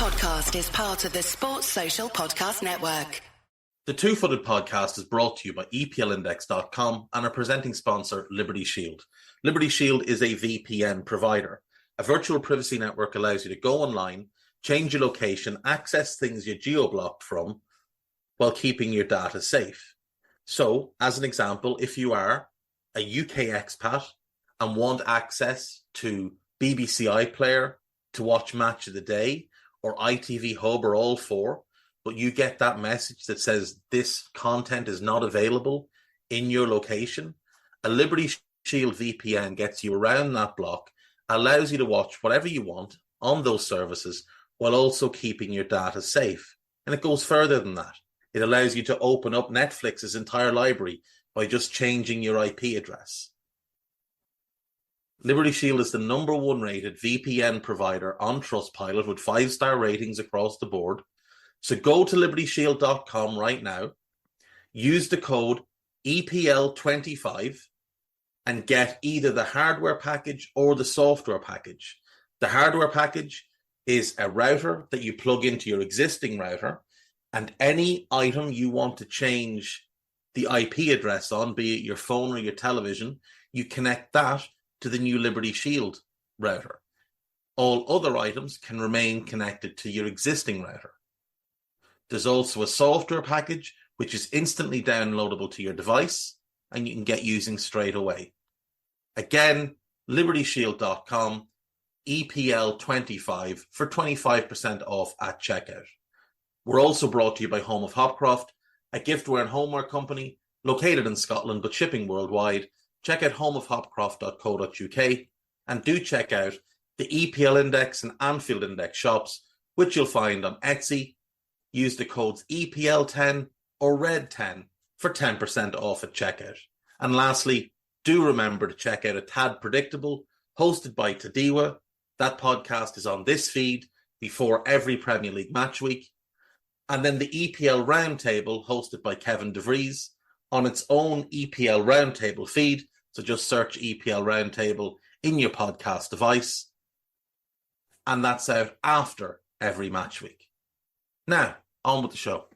podcast is part of the Sports Social Podcast Network. The Two-Footed Podcast is brought to you by EPLindex.com and our presenting sponsor, Liberty Shield. Liberty Shield is a VPN provider. A virtual privacy network allows you to go online, change your location, access things you're geo-blocked from, while keeping your data safe. So, as an example, if you are a UK expat and want access to BBC iPlayer to watch Match of the Day, or ITV Hub, or all four, but you get that message that says this content is not available in your location, a Liberty Shield VPN gets you around that block, allows you to watch whatever you want on those services while also keeping your data safe. And it goes further than that. It allows you to open up Netflix's entire library by just changing your IP address. Liberty Shield is the #1 rated VPN provider on Trustpilot with 5-star ratings across the board. So go to libertyshield.com right now, use the code EPL25 and get either the hardware package or the software package. The hardware package is a router that you plug into your existing router, and any item you want to change the IP address on, be it your phone or your television, you connect that to the new Liberty Shield router. All other items can remain connected to your existing router. There's also a software package which is instantly downloadable to your device and you can get using straight away. Again, libertyshield.com, EPL25 for 25% off at checkout. We're also brought to you by Home of Hopcroft, a giftware and homeware company located in Scotland but shipping worldwide. Check out homeofhopcroft.co.uk and do check out the EPL Index and Anfield Index shops, which you'll find on Etsy. Use the codes EPL10 or RED10 for 10% off at checkout. And lastly, do remember to check out A Tad Predictable, hosted by Tadiwa. That podcast is on this feed before every Premier League match week. And then the EPL Roundtable, hosted by Kevin DeVries, on its own EPL Roundtable feed. So just search EPL Roundtable in your podcast device. And that's out after every match week. Now, on with the show.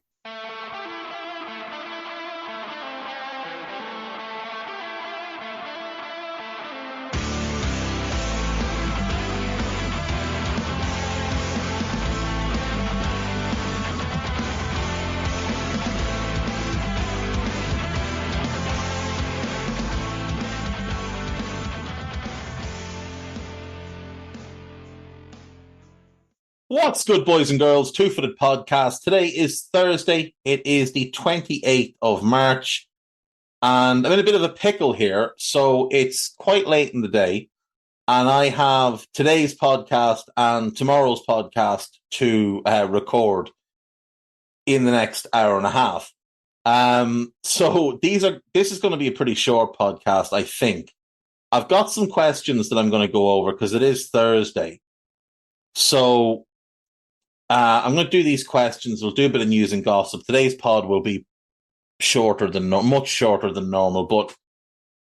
What's good, boys and girls? Two-Footed Podcast. Today is Thursday. It is the 28th of March. And I'm in a bit of a pickle here. So it's quite late in the day. And I have today's podcast and tomorrow's podcast to record in the next hour and a half. So this is going to be a pretty short podcast, I think. I've got some questions that I'm going to go over because it is Thursday. So I'm going to do these questions. We'll do a bit of news and gossip. Today's pod will be much shorter than normal, but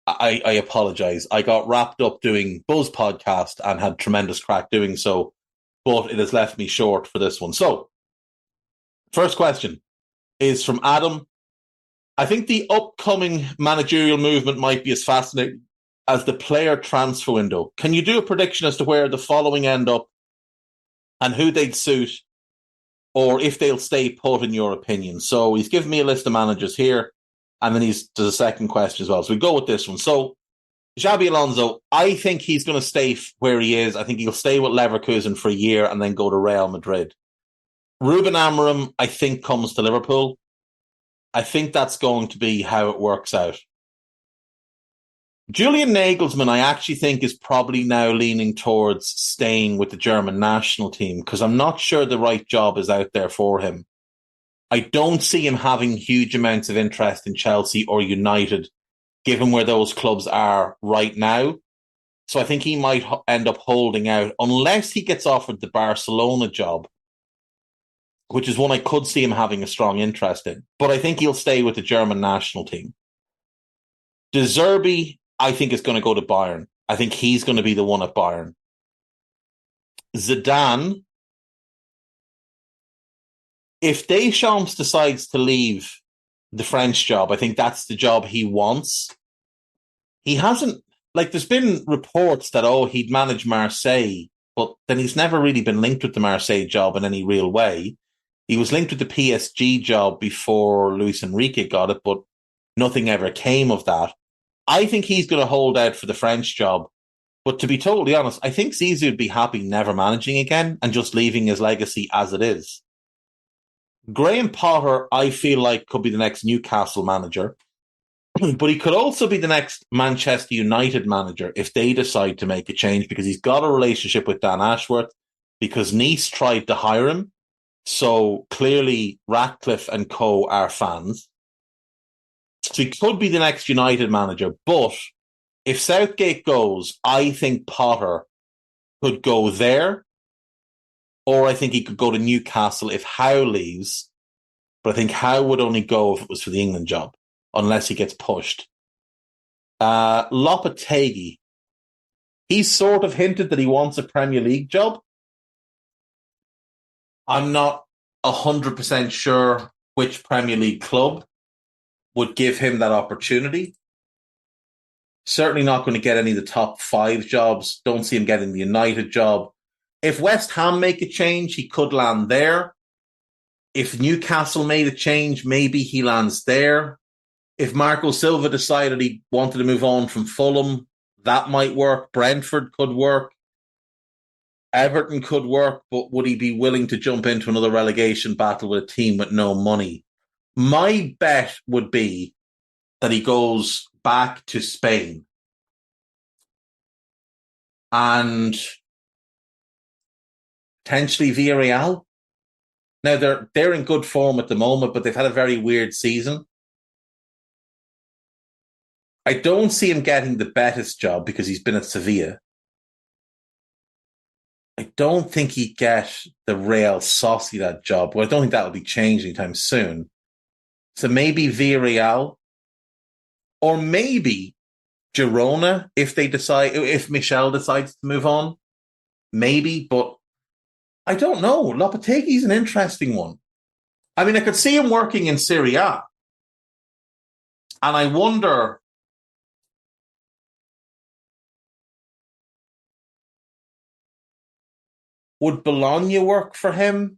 I apologize. I got wrapped up doing Buzz podcast and had tremendous crack doing so, but it has left me short for this one. So, first question is from Adam. I think the upcoming managerial movement might be as fascinating as the player transfer window. Can you do a prediction as to where the following end up and who they'd suit, or if they'll stay put, in your opinion? So he's given me a list of managers here, and then there's a second question as well. So we go with this one. So Xabi Alonso, I think he's going to stay where he is. I think he'll stay with Leverkusen for a year and then go to Real Madrid. Ruben Amorim, I think, comes to Liverpool. I think that's going to be how it works out. Julian Nagelsmann, I actually think, is probably now leaning towards staying with the German national team because I'm not sure the right job is out there for him. I don't see him having huge amounts of interest in Chelsea or United, given where those clubs are right now. So I think he might end up holding out unless he gets offered the Barcelona job, which is one I could see him having a strong interest in. But I think he'll stay with the German national team. De Zerbi, I think, is going to go to Bayern. I think he's going to be the one at Bayern. Zidane, if Deschamps decides to leave the French job, I think that's the job he wants. He hasn't, like, there's been reports that, he'd manage Marseille, but then he's never really been linked with the Marseille job in any real way. He was linked with the PSG job before Luis Enrique got it, but nothing ever came of that. I think he's going to hold out for the French job. But to be totally honest, I think Zizou would be happy never managing again and just leaving his legacy as it is. Graham Potter, I feel like, could be the next Newcastle manager. But he could also be the next Manchester United manager if they decide to make a change, because he's got a relationship with Dan Ashworth, because Nice tried to hire him. So clearly Ratcliffe and co are fans. So he could be the next United manager. But if Southgate goes, I think Potter could go there, or I think he could go to Newcastle if Howe leaves. But I think Howe would only go if it was for the England job, unless he gets pushed. Lopetegui. He's sort of hinted that he wants a Premier League job. I'm not 100% sure which Premier League club would give him that opportunity. Certainly not going to get any of the top 5 jobs. Don't see him getting the United job. If West Ham make a change, he could land there. If Newcastle made a change, maybe he lands there. If Marco Silva decided he wanted to move on from Fulham, that might work. Brentford could work. Everton could work, but would he be willing to jump into another relegation battle with a team with no money? My bet would be that he goes back to Spain. And potentially Villarreal. Now, they're in good form at the moment, but they've had a very weird season. I don't see him getting the Betis job because he's been at Sevilla. I don't think he'd get the Real Sociedad job. Well, I don't think that will be changed anytime soon. So maybe Villarreal, or maybe Girona if Michel decides to move on. Maybe, but I don't know. Lopetegui's an interesting one. I mean, I could see him working in Serie A. And I wonder, would Bologna work for him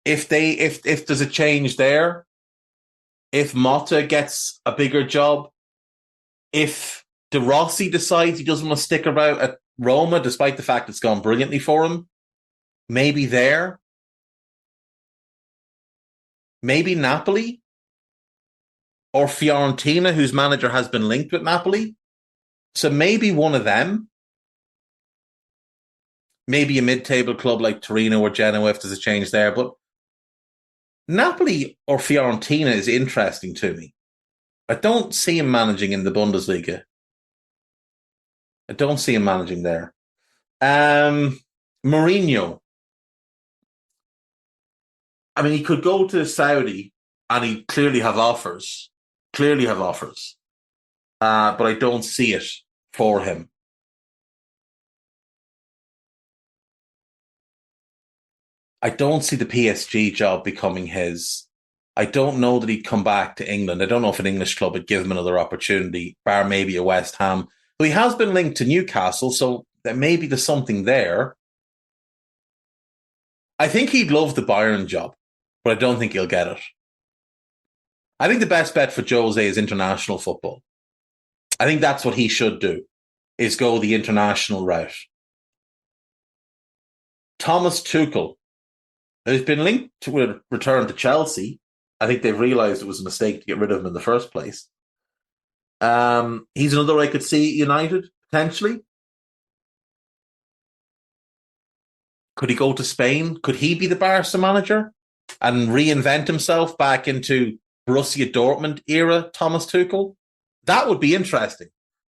if there's a change there? If Motta gets a bigger job? If De Rossi decides he doesn't want to stick around at Roma, despite the fact it's gone brilliantly for him, maybe there? Maybe Napoli? Or Fiorentina, whose manager has been linked with Napoli? So maybe one of them. Maybe a mid-table club like Torino or Genoa if there's a change there. But Napoli or Fiorentina is interesting to me. I don't see him managing in the Bundesliga. I don't see him managing there. Mourinho. I mean, he could go to Saudi and he'd clearly have offers. But I don't see it for him. I don't see the PSG job becoming his. I don't know that he'd come back to England. I don't know if an English club would give him another opportunity, bar maybe a West Ham. But he has been linked to Newcastle, so maybe there's something there. I think he'd love the Bayern job, but I don't think he'll get it. I think the best bet for Jose is international football. I think that's what he should do, is go the international route. Thomas Tuchel, who's been linked to a return to Chelsea. I think they've realised it was a mistake to get rid of him in the first place. He's another I could see United, potentially. Could he go to Spain? Could he be the Barca manager and reinvent himself back into Borussia Dortmund era Thomas Tuchel? That would be interesting.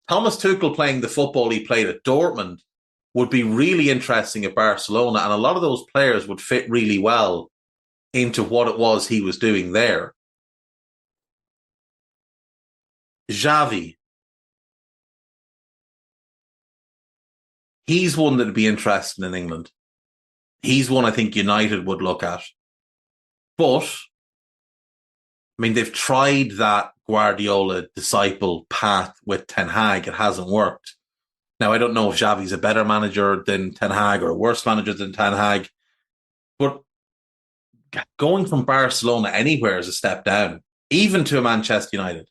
Thomas Tuchel playing the football he played at Dortmund would be really interesting at Barcelona, and a lot of those players would fit really well into what it was he was doing there. Xavi. He's one that would be interesting in England. He's one I think United would look at. But, I mean, they've tried that Guardiola disciple path with Ten Hag. It hasn't worked. Now, I don't know if Xavi's a better manager than Ten Hag or a worse manager than Ten Hag, but going from Barcelona anywhere is a step down, even to Manchester United.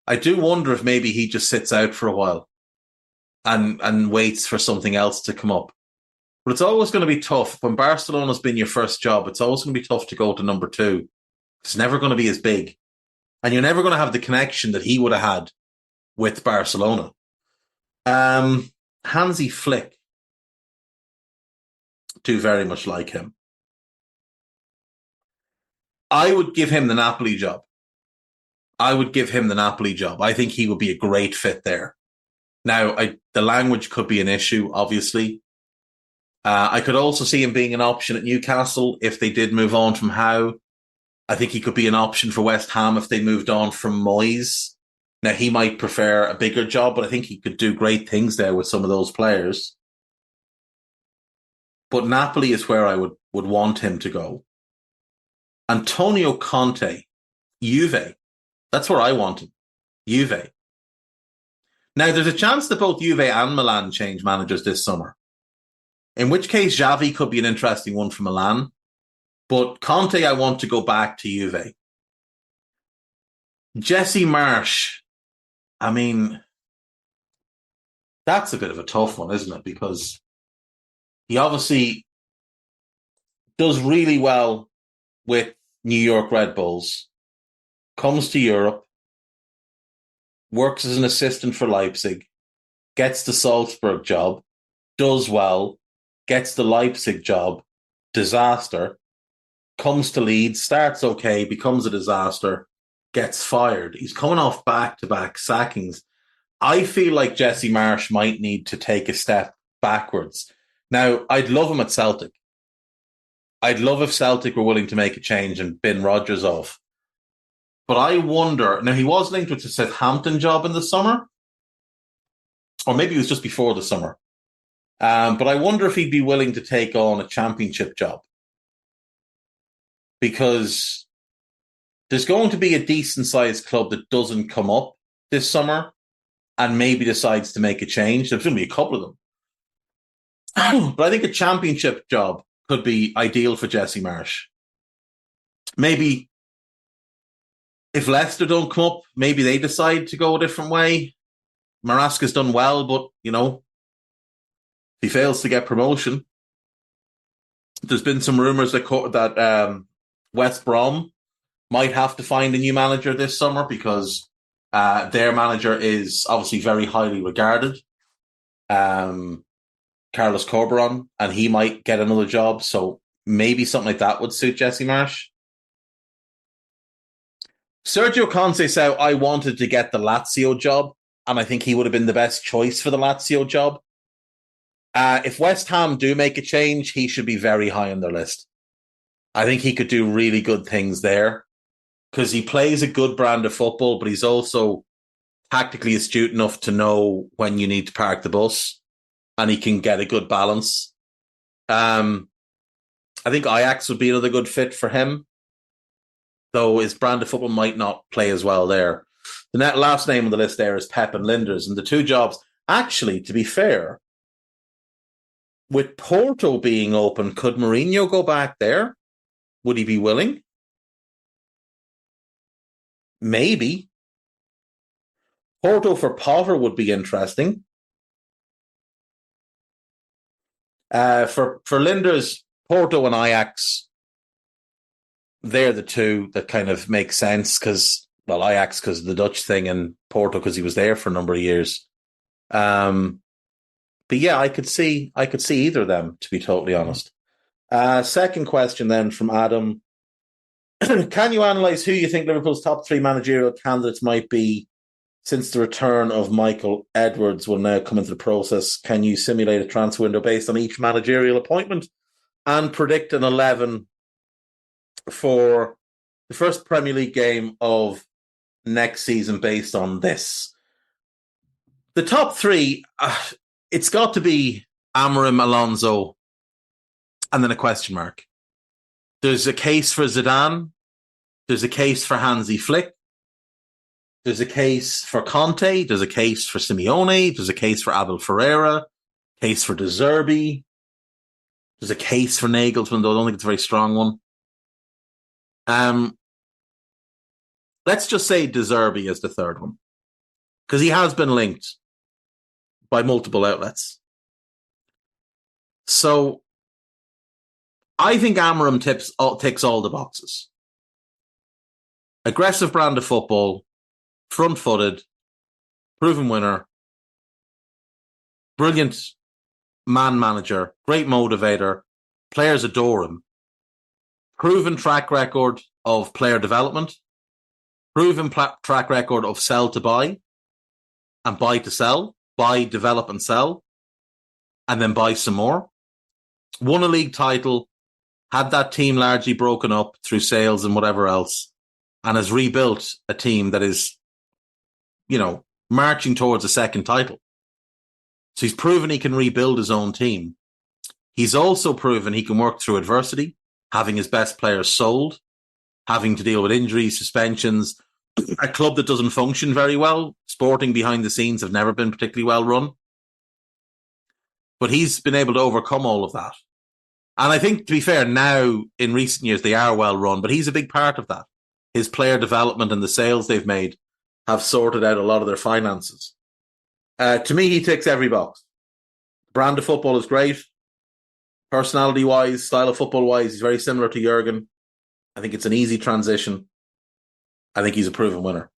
I do wonder if maybe he just sits out for a while and waits for something else to come up. But it's always going to be tough. When Barcelona's been your first job, it's always going to be tough to go to number two. It's never going to be as big. And you're never going to have the connection that he would have had with Barcelona. Hansi Flick. Do very much like him. I would give him the Napoli job. I think he would be a great fit there. Now, the language could be an issue, obviously. I could also see him being an option at Newcastle if they did move on from Howe. I think he could be an option for West Ham if they moved on from Moyes. Now, he might prefer a bigger job, but I think he could do great things there with some of those players. But Napoli is where I would want him to go. Antonio Conte, Juve. That's where I want him. Juve. Now, there's a chance that both Juve and Milan change managers this summer. In which case, Xavi could be an interesting one for Milan. But Conte, I want to go back to Juve. Jesse Marsch. I mean, that's a bit of a tough one, isn't it? Because he obviously does really well with New York Red Bulls, comes to Europe, works as an assistant for Leipzig, gets the Salzburg job, does well, gets the Leipzig job, disaster, comes to Leeds, starts okay, becomes a disaster, gets fired. He's coming off back-to-back sackings. I feel like Jesse Marsch might need to take a step backwards. Now, I'd love him at Celtic. I'd love if Celtic were willing to make a change and bin Rodgers off. But I wonder, now he was linked with the Southampton job in the summer, or maybe it was just before the summer. But I wonder if he'd be willing to take on a championship job. Because there's going to be a decent-sized club that doesn't come up this summer and maybe decides to make a change. There's going to be a couple of them. But I think a championship job could be ideal for Jesse Marsch. Maybe if Leicester don't come up, maybe they decide to go a different way. Marasca's done well, but, if he fails to get promotion. There's been some rumours that West Brom might have to find a new manager this summer because their manager is obviously very highly regarded. Carlos Corberan, and he might get another job. So maybe something like that would suit Jesse Marsch. Sergio Conceição, I wanted to get the Lazio job, and I think he would have been the best choice for the Lazio job. If West Ham do make a change, he should be very high on their list. I think he could do really good things there because he plays a good brand of football, but he's also tactically astute enough to know when you need to park the bus, and he can get a good balance. I think Ajax would be another good fit for him, though his brand of football might not play as well there. The last name on the list there is Pep and Linders, and the two jobs, actually, to be fair, with Porto being open, could Mourinho go back there? Would he be willing? Maybe. Porto for Potter would be interesting. For Linders, Porto and Ajax, they're the two that kind of make sense because, Ajax because of the Dutch thing and Porto because he was there for a number of years. But yeah, I could see either of them, to be totally honest. Second question then from Adam. Can you analyse who you think Liverpool's top three managerial candidates might be since the return of Michael Edwards will now come into the process? Can you simulate a transfer window based on each managerial appointment and predict an 11 for the first Premier League game of next season based on this? The top three, it's got to be Amorim, Alonso, and then a question mark. There's a case for Zidane. There's a case for Hansi Flick. There's a case for Conte. There's a case for Simeone. There's a case for Abel Ferreira. Case for De Zerbi. There's a case for Nagelsmann, though I don't think it's a very strong one. Let's just say De Zerbi is the third one, because he has been linked by multiple outlets. So I think Amorim ticks all the boxes. Aggressive brand of football, front-footed, proven winner, brilliant man manager, great motivator, players adore him, proven track record of player development, proven track record of sell to buy and buy to sell, buy, develop and sell, and then buy some more. Won a league title, had that team largely broken up through sales and whatever else, and has rebuilt a team that is, marching towards a second title. So he's proven he can rebuild his own team. He's also proven he can work through adversity, having his best players sold, having to deal with injuries, suspensions, a club that doesn't function very well. Sporting behind the scenes have never been particularly well run. But he's been able to overcome all of that. And I think, to be fair, now in recent years they are well run, but he's a big part of that. His player development and the sales they've made have sorted out a lot of their finances. To me, he ticks every box. Brand of football is great. Personality-wise, style of football-wise, he's very similar to Jurgen. I think it's an easy transition. I think he's a proven winner.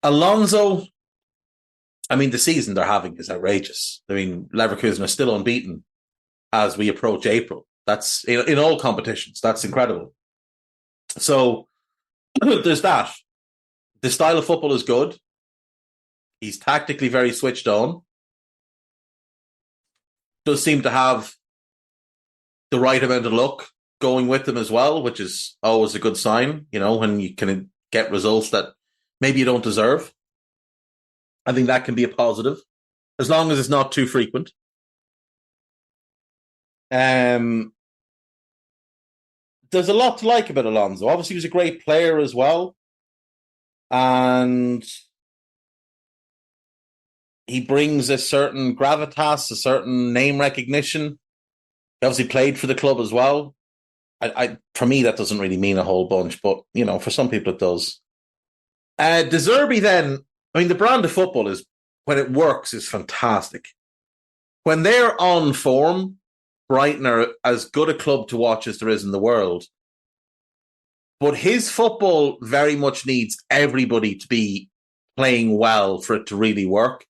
Alonso, the season they're having is outrageous. Leverkusen are still unbeaten as we approach April. That's in all competitions. That's incredible. So there's that. The style of football is good. He's tactically very switched on. Does seem to have the right amount of luck going with him as well, which is always a good sign, when you can get results that maybe you don't deserve. I think that can be a positive, as long as it's not too frequent. There's a lot to like about Alonso. Obviously, he was a great player as well. And he brings a certain gravitas, a certain name recognition. He obviously played for the club as well. For me, that doesn't really mean a whole bunch, but, for some people it does. De Zerbi then, the brand of football is, when it works, is fantastic. When they're on form, Brighton are as good a club to watch as there is in the world. But his football very much needs everybody to be playing well for it to really work.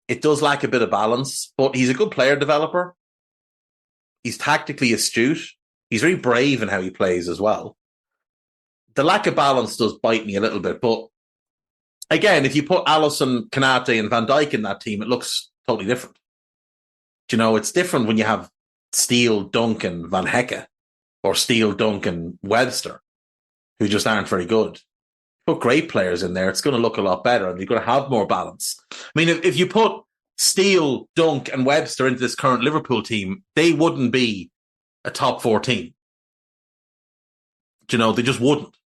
It does lack a bit of balance, but he's a good player developer. He's tactically astute. He's very brave in how he plays as well. The lack of balance does bite me a little bit, but again, if you put Alisson, Konate and Van Dijk in that team, it looks totally different. It's different when you have Steele, Duncan, Van Hecke, or Steele, Duncan, Webster, who just aren't very good. Put great players in there, it's going to look a lot better, and you're going to have more balance. If you put Steele, Dunk, and Webster into this current Liverpool team, they wouldn't be a top 4 team. They just wouldn't.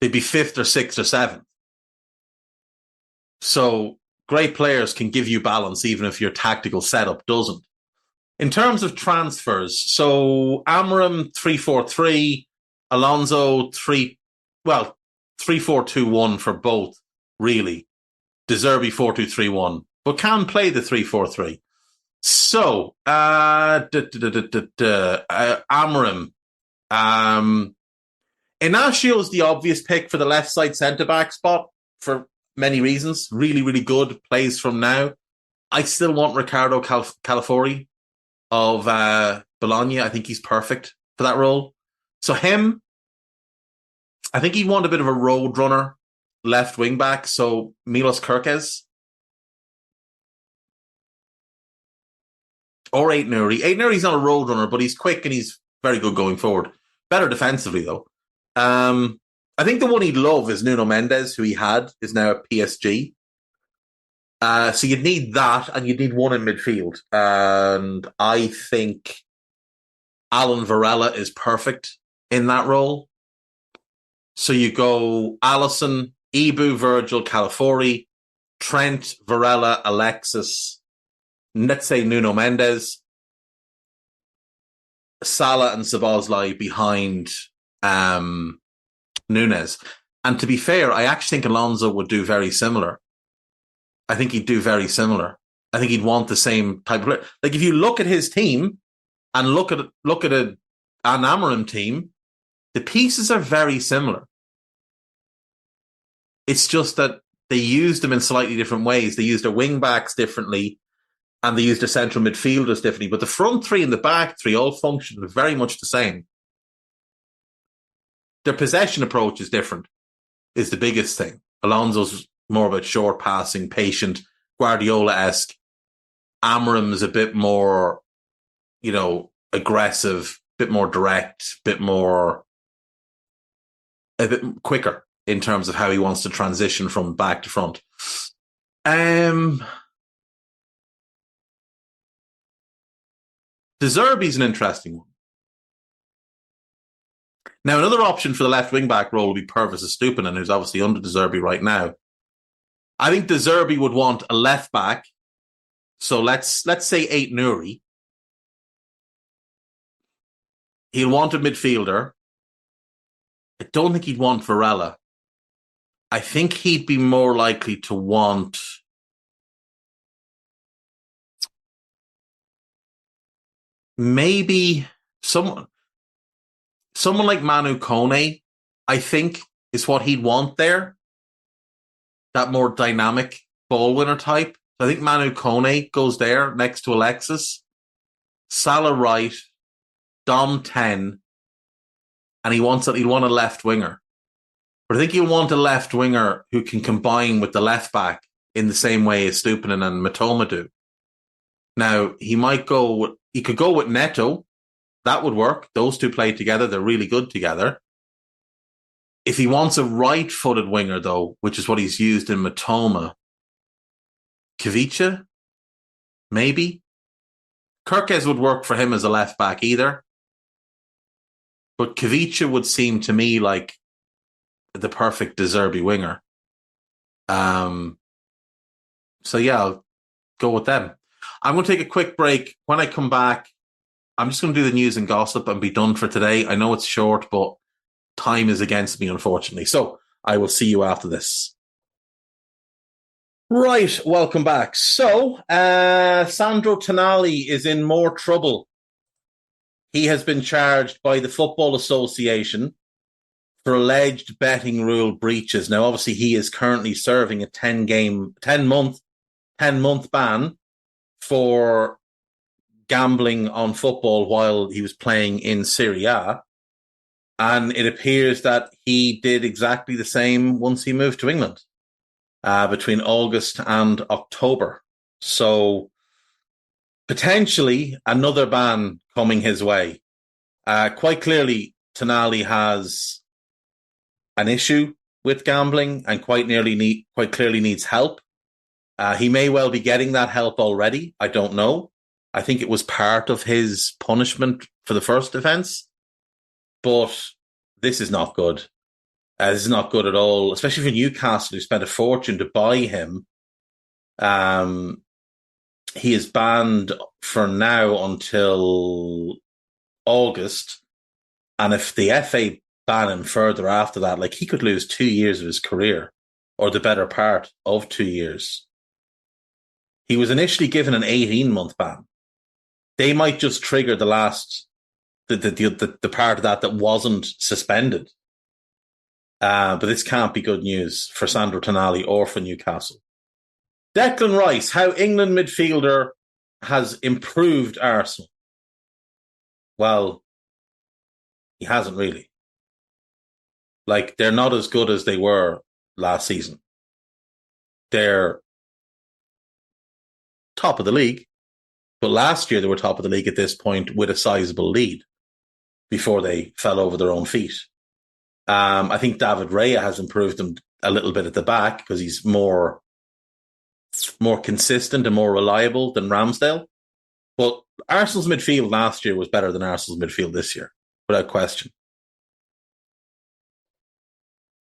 They'd be 5th or 6th or 7th. So great players can give you balance even if your tactical setup doesn't. In terms of transfers, so Amorim 3-4-3, Alonso 3-4-2-1 for both, really. De Zerbi 4-2-3-1, but can play the 3-4-3. So, Amorim. Inacio is the obvious pick for the left side centre-back spot for many reasons. Really, really good, plays from now. I still want Riccardo Calafori of Bologna. I think he's perfect for that role. So him, I think he'd want a bit of a road runner left wing back. So Milos Kerkez or Aït-Nouri. Aït-Nouri's not a road runner, but he's quick and he's very good going forward. Better defensively though. I think the one he'd love is Nuno Mendes, who he had, is now at PSG. So you'd need that, and you'd need one in midfield. And I think Alan Varela is perfect in that role. So you go Alisson, Ibu, Virgil, Calafiori, Trent, Varela, Alexis, let's say Nuno Mendes, Salah and Szoboszlai behind Nunes. And to be fair, I actually think Alonso would do very similar. I think he'd do very similar. I think he'd want the same type of player. Like if you look at his team and look at an Amorim team, the pieces are very similar. It's just that they used them in slightly different ways. They used their wing backs differently and they used their central midfielders differently. But the front three and the back three all function very much the same. Their possession approach is different, is the biggest thing. Alonso's more about short passing, patient, Guardiola-esque. Amorim is a bit more, aggressive, a bit more direct, a bit quicker in terms of how he wants to transition from back to front. De Zerbi's an interesting one. Now, another option for the left wing-back role would be Pervis Estupiñán, who's obviously under De Zerbi right now. I think De Zerbi would want a left-back. So let's say Aït-Nouri. He'll want a midfielder. I don't think he'd want Varela. I think he'd be more likely to want maybe someone like Manu Kone, I think, is what he'd want there. That more dynamic ball winner type. I think Manu Kone goes there next to Alexis. Salah right, Dom 10, and he'd want a left winger. But I think he'll want a left winger who can combine with the left back in the same way as Estupiñán and Mitoma do. Now, he could go with Neto. That would work. Those two play together. They're really good together. If he wants a right-footed winger, though, which is what he's used in Mitoma, Kavicha, maybe. Kirkes would work for him as a left back either. But Kavicha would seem to me like the perfect De Zerbi winger. So yeah, I'll go with them. I'm going to take a quick break. When I come back, I'm just going to do the news and gossip and be done for today. I know it's short, but time is against me, unfortunately. So I will see you after this. Right, welcome back. So, Sandro Tonali is in more trouble. He has been charged by the Football Association for alleged betting rule breaches. Now, obviously, he is currently serving a 10-month ban for gambling on football while he was playing in Serie A. And it appears that he did exactly the same once he moved to England. Between August and October. So potentially another ban coming his way. Quite clearly, Tonali has an issue with gambling and quite clearly needs help. He may well be getting that help already. I don't know. I think it was part of his punishment for the first offence. But this is not good. This is not good at all, especially for Newcastle, who spent a fortune to buy him. He is banned for now until August. And if the FA ban him further after that, he could lose 2 years of his career, or the better part of 2 years. He was initially given an 18-month ban. They might just trigger the last, the part of that wasn't suspended. But this can't be good news for Sandro Tonali or for Newcastle. Declan Rice, how England midfielder has improved Arsenal. Well, he hasn't really. They're not as good as they were last season. They're top of the league. But last year they were top of the league at this point with a sizable lead before they fell over their own feet. I think David Raya has improved them a little bit at the back because he's more consistent and more reliable than Ramsdale. But Arsenal's midfield last year was better than Arsenal's midfield this year, without question.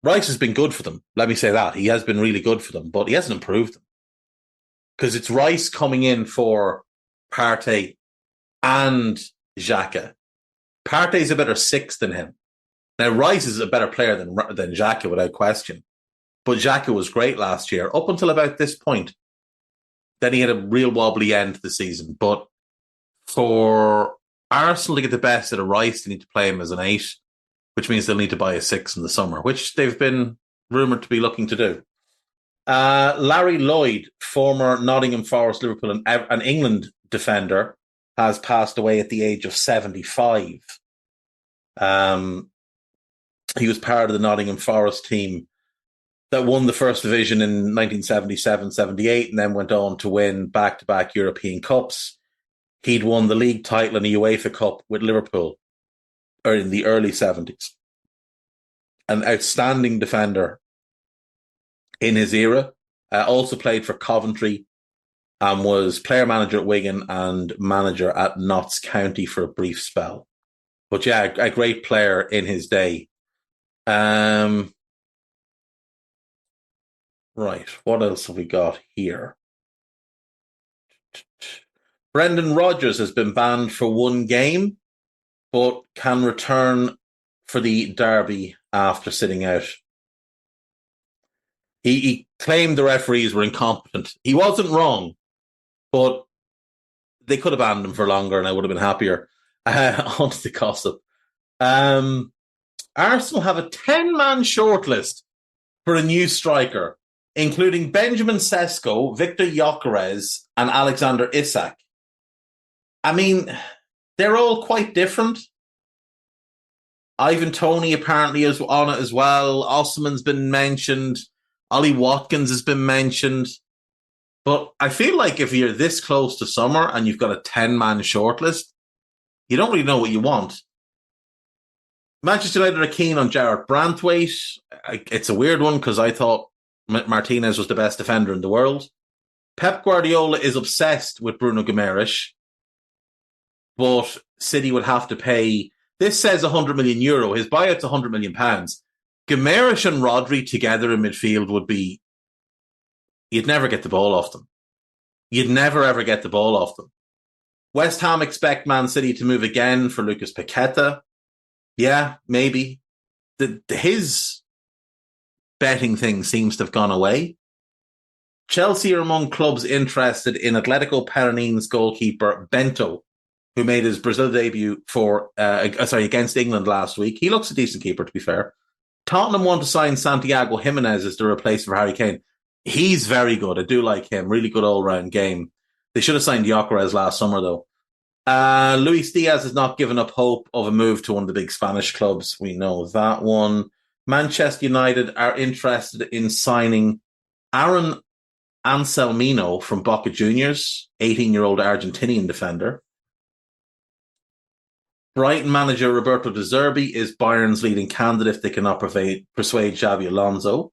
Rice has been good for them. Let me say that. He has been really good for them, but he hasn't improved them. Because it's Rice coming in for Partey and Xhaka. Partey's a better six than him. Now, Rice is a better player than Xhaka, without question. But Xhaka was great last year, up until about this point. Then he had a real wobbly end to the season. But for Arsenal to get the best out of Rice, they need to play him as an 8, which means they'll need to buy a 6 in the summer, which they've been rumoured to be looking to do. Larry Lloyd, former Nottingham Forest, Liverpool and England defender, has passed away at the age of 75. He was part of the Nottingham Forest team that won the First Division in 1977-78 and then went on to win back-to-back European Cups. He'd won the league title and the UEFA Cup with Liverpool in the early 70s. An outstanding defender in his era. Also played for Coventry and was player manager at Wigan and manager at Notts County for a brief spell. But yeah, a great player in his day. Right, what else have we got here? Brendan Rodgers has been banned for one game, but can return for the derby after sitting out. He claimed the referees were incompetent. He wasn't wrong, but they could have banned him for longer and I would have been happier. On to the gossip. Arsenal have a 10-man shortlist for a new striker, including Benjamin Sesko, Victor Gyökeres, and Alexander Isak. I mean, they're all quite different. Ivan Toney apparently is on it as well. Osman's been mentioned. Ollie Watkins has been mentioned. But I feel like if you're this close to summer and you've got a 10-man shortlist, you don't really know what you want. Manchester United are keen on Jarrett Branthwaite. It's a weird one because I thought Martinez was the best defender in the world. Pep Guardiola is obsessed with Bruno Guimaraes, but City would have to pay. This says €100 million. His buyout's £100 million. Guimaraes and Rodri together in midfield would be. You'd never get the ball off them. You'd never ever get the ball off them. West Ham expect Man City to move again for Lucas Paqueta. Yeah, maybe. His betting thing seems to have gone away. Chelsea are among clubs interested in Atletico Perenina's goalkeeper Bento, who made his Brazil debut against England last week. He looks a decent keeper, to be fair. Tottenham want to sign Santiago Jimenez as the replacement for Harry Kane. He's very good. I do like him. Really good all-round game. They should have signed Gyökeres last summer, though. Luis Diaz has not given up hope of a move to one of the big Spanish clubs. We know that one. Manchester United are interested in signing Aaron Anselmino from Boca Juniors, 18-year-old Argentinian defender. Brighton manager Roberto De Zerbi is Bayern's leading candidate if they cannot persuade Xabi Alonso.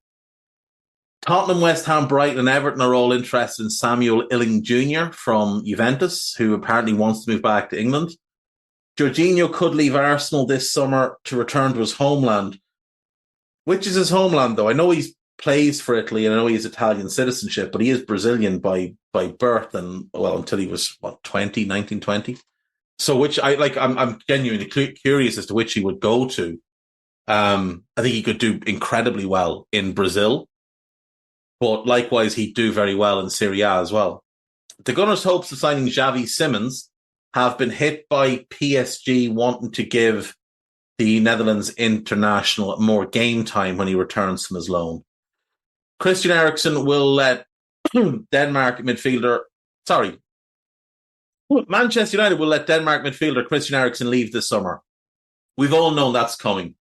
Tottenham, West Ham, Brighton and Everton are all interested in Samuel Illing Jr. from Juventus, who apparently wants to move back to England. Jorginho could leave Arsenal this summer to return to his homeland. Which is his homeland, though? I know he plays for Italy and I know he has Italian citizenship, but he is Brazilian by birth and, well, until he was, 19, 20? So I'm genuinely curious as to which he would go to. I think he could do incredibly well in Brazil. But likewise, he'd do very well in Serie A as well. The Gunners' hopes of signing Xavi Simons have been hit by PSG wanting to give the Netherlands international more game time when he returns from his loan. Christian Eriksen will let Manchester United will let Denmark midfielder Christian Eriksen leave this summer. We've all known that's coming.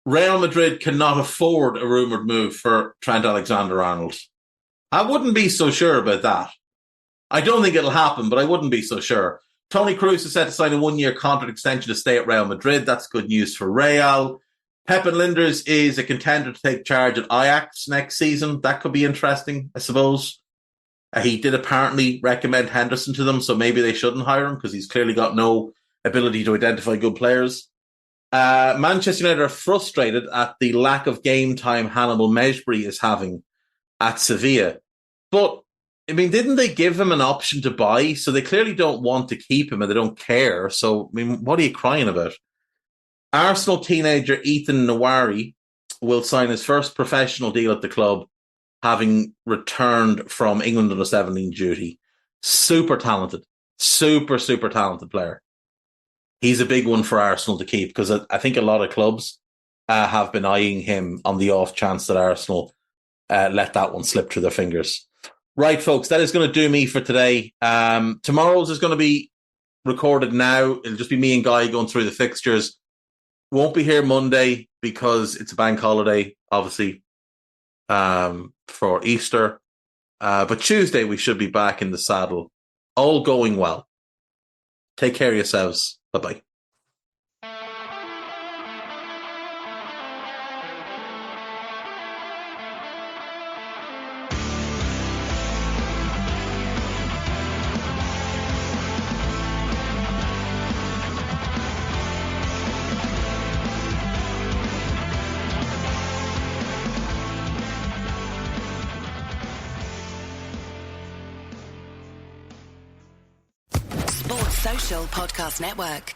Real Madrid cannot afford a rumoured move for Trent Alexander-Arnold. I wouldn't be so sure about that. I don't think it'll happen, but I wouldn't be so sure. Toni Kroos is set to sign a one-year contract extension to stay at Real Madrid. That's good news for Real. Pep Linders is a contender to take charge at Ajax next season. That could be interesting, I suppose. He did apparently recommend Henderson to them, so maybe they shouldn't hire him because he's clearly got no ability to identify good players. Manchester United are frustrated at the lack of game time Hannibal Mejbri is having at Sevilla. But, I mean, didn't they give him an option to buy? So they clearly don't want to keep him and they don't care. So, I mean, what are you crying about? Arsenal teenager Ethan Nwaneri will sign his first professional deal at the club, having returned from England under 17 duty. Super talented. Super talented player. He's a big one for Arsenal to keep because I think a lot of clubs have been eyeing him on the off chance that Arsenal let that one slip through their fingers. Right, folks, that is going to do me for today. Tomorrow's is going to be recorded now. It'll just be me and Guy going through the fixtures. Won't be here Monday because it's a bank holiday, obviously, for Easter. But Tuesday we should be back in the saddle. All going well. Take care of yourselves. Bye-bye. Sports Social Podcast Network.